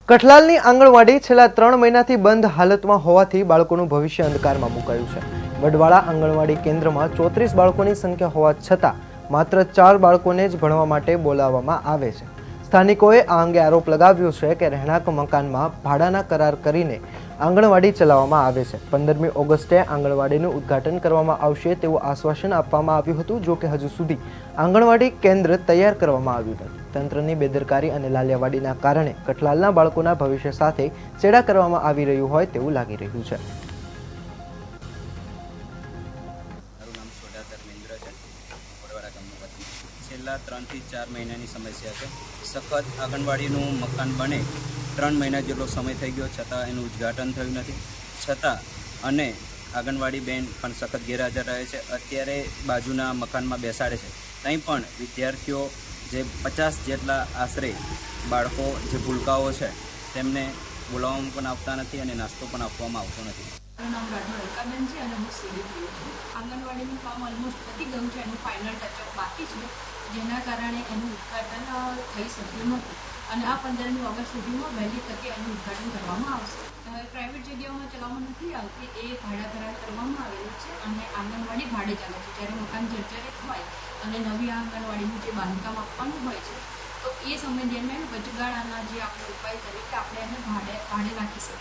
કઠલાલની આંગણવાડી છેલ્લા 3 મહિનાથી બંધ હાલતમાં હોવાથી બાળકોનું ભવિષ્ય અંધકારમાં મુકાયું છે। વડવાળા આંગણવાડી કેન્દ્રમાં 34 બાળકોની સંખ્યા હોવા છતાં માત્ર 4 બાળકોને જ ભણવા માટે બોલાવવામાં આવે છે। સ્થાનિકોએ આ અંગે આરોપ લગાવ્યો છે કે રહેણાંક મકાનમાં ભાડાના કરાર કરીને આંગણવાડી ચલાવવામાં આવે છે। 15મી ઓગસ્ટે આંગણવાડીનું ઉદ્ઘાટન કરવામાં આવશે તેવું આશ્વાસન આપવામાં આવ્યું હતું, જો કે હજુ સુધી આંગણવાડી કેન્દ્ર તૈયાર કરવામાં આવ્યું નથી। તંત્રની બેદરકારી અને લાલિયાવાડીના કારણે કઠલાલના બાળકોના ભવિષ્ય સાથે ચેડા કરવામાં આવી રહ્યું હોય તેવું લાગી રહ્યું છે। છેલ્લા 3 થી 4 મહિનાની સમસ્યા છે। સખત આંગણવાડીનું મકાન બને 3 મહિના જેટલો સમય થઈ ગયો છતાં એનું ઉદ્ઘાટન થયું નથી। છતાં અને આંગણવાડી બેન પણ સખત ગેરહાજર રહે છે। અત્યારે બાજુના મકાનમાં બેસાડે છે, ત્યાં પણ વિદ્યાર્થીઓ જે 50 જેટલા આશરે બાળકો જે ભૂલકાઓ છે તેમને બોલાવવામાં પણ આવતા નથી અને નાસ્તો પણ આપવામાં આવતો નથી। મારું નામ રાઠોડ અલકાબેન છે અને હું સીડીપીઓ છું। આંગણવાડીનું કામ ઓલમોસ્ટ પતી ગયું છે, એનું ફાઇનલ ટચઅપ બાકી છે, જેના કારણે એનું ઉદ્ઘાટન થઈ શક્યું નથી અને આ 15મી ઓગસ્ટ સુધીમાં વહેલી તકે એનું ઉદ્ઘાટન કરવામાં આવશે। પ્રાઇવેટ જગ્યાઓમાં ચલાવવામાં નથી આવતી, એ ભાડા કરાર કરવામાં આવેલું છે અને આંગણવાડી ભાડે ચાલે છે। જ્યારે મકાન જર્જરિત હોય અને નવી આંગણવાડીનું જે બાંધકામ આપવાનું હોય છે તો એ સમય દરમિયાન વચગાળાના જે આપણે ઉપાય તરીકે આપણે એને ભાડે રાખી શકીએ।